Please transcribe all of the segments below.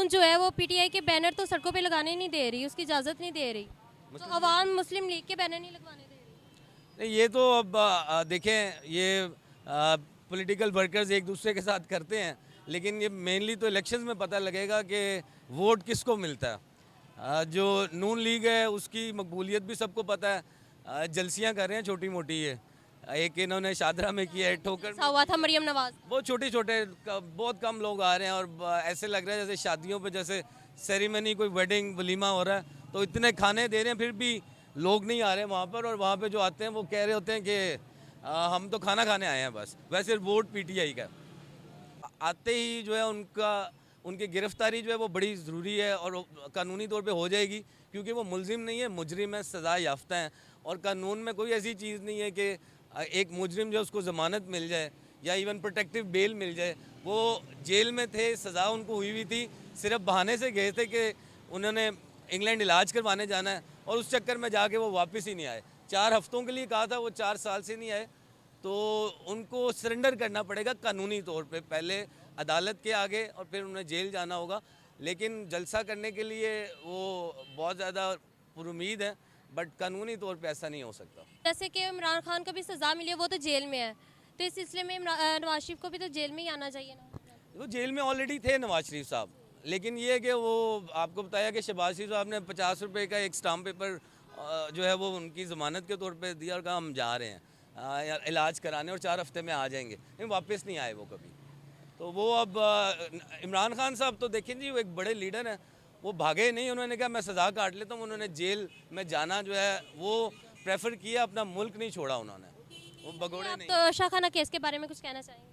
अवाम जो है वो पीटीआई के बैनर तो सड़कों पे लगाने नहीं दे रही, उसकी इजाज़त नहीं दे रही, तो अवाम मुस्लिम लीग के बैनर नहीं लगवाने दे रही। नहीं, ये तो अब देखें, ये पॉलिटिकल वर्कर्स एक दूसरे के साथ करते हैं, लेकिन ये मेनली तो इलेक्शंस में पता लगेगा कि वोट किसको मिलता है। जो नून लीग है उसकी मकबूलियत भी सबको पता है। जलसियाँ कर रहे हैं छोटी मोटी, ये एक इन्होंने शादरा में किया है, ठोकर ऐसा हुआ था मरियम नवाज। बहुत छोटे छोटे बहुत कम लोग आ रहे हैं, और ऐसे लग रहा है जैसे शादियों पे जैसे सेरेमनी, कोई वेडिंग वलीमा हो रहा है, तो इतने खाने दे रहे हैं फिर भी लोग नहीं आ रहे वहाँ पर। और वहाँ पे जो आते हैं वो कह रहे होते हैं कि हम तो खाना खाने आए हैं बस। वैसे वोट पीटीआई का आते ही जो है उनकी गिरफ्तारी जो है वो बड़ी ज़रूरी है, और कानूनी तौर पे हो जाएगी, क्योंकि वो मुलजिम नहीं है, मुजरिम है, सज़ा याफ्ता है। और कानून में कोई ऐसी चीज़ नहीं है कि एक मुजरिम जो उसको ज़मानत मिल जाए या इवन प्रोटेक्टिव बेल मिल जाए। वो जेल में थे, सज़ा उनको हुई थी, सिर्फ बहाने से गए थे कि उन्होंने इंग्लैंड इलाज करवाने जाना है, और उस चक्कर में जाके वो वापस ही नहीं आए। 4 हफ्तों के लिए कहा था, वो 4 साल से नहीं आए। तो उनको सरेंडर करना पड़ेगा कानूनी तौर पे, पहले अदालत के आगे, और फिर उन्हें जेल जाना होगा। लेकिन जलसा करने के लिए वो बहुत ज़्यादा पुरुमीद है, बट कानूनी तौर पे ऐसा नहीं हो सकता। जैसे कि इमरान खान को भी सज़ा मिली है, वो तो जेल में है, तो इस सिलसिले में नवाज शरीफ को भी तो जेल में ही आना चाहिए ना। वो जेल में ऑलरेडी थे नवाज शरीफ साहब, लेकिन ये है कि वो आपको बताया कि शहबाज शरीफ साहब ने 50 रुपये का एक स्टाम्प पेपर जो है वो उनकी ज़मानत के तौर पे दिया, और कहा हम जा रहे हैं इलाज कराने, और 4 हफ्ते में आ जाएंगे, लेकिन वापस नहीं आए वो कभी। तो वो अब इमरान खान साहब तो देखें जी, वो एक बड़े लीडर हैं, वो भागे नहीं, उन्होंने कहा मैं सज़ा काट लेता हूँ। उन्होंने जेल में जाना जो है वो प्रेफर किया, अपना मुल्क नहीं छोड़ा उन्होंने, वो भगोड़े आप नहीं। तो शाखाना केस के बारे में कुछ कहना चाहेंगे?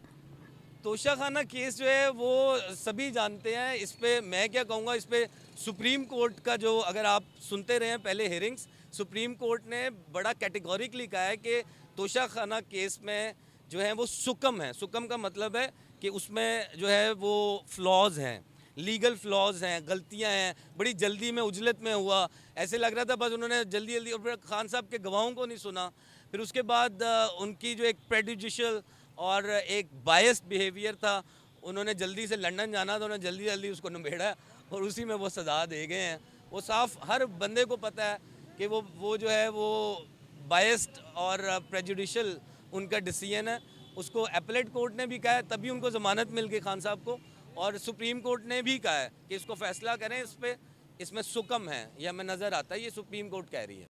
तोशाखाना केस जो है वो सभी जानते हैं। इस पे मैं क्या कहूँगा, इस पे सुप्रीम कोर्ट का जो, अगर आप सुनते रहे हैं पहले हियरिंग्स, सुप्रीम कोर्ट ने बड़ा कैटेगोरिकली कहा है कि तोशाखाना केस में जो है वो सुकम है। सुकम का मतलब है कि उसमें जो है वो फ्लॉज हैं, लीगल फ्लॉज हैं, गलतियां हैं, बड़ी जल्दी में उजलत में हुआ, ऐसे लग रहा था बस उन्होंने जल्दी जल्दी, और फिर खान साहब के गवाहों को नहीं सुना। फिर उसके बाद उनकी जो एक प्रेजुडिशियल और एक बायस्ड बिहेवियर था, उन्होंने जल्दी से लंदन जाना था, उन्होंने जल्दी जल्दी उसको निबेड़ा, और उसी में वो सज़ा दे गए हैं। वो साफ हर बंदे को पता है कि वो जो है वो बायस्ड और प्रेजुडिशियल उनका डिसीजन है। उसको अपीलेट कोर्ट ने भी कहा है, तभी उनको ज़मानत मिल गई खान साहब को, और सुप्रीम कोर्ट ने भी कहा है कि इसको फैसला करें, इस पर इसमें सुकम है, यह हमें नज़र आता है, ये सुप्रीम कोर्ट कह रही है।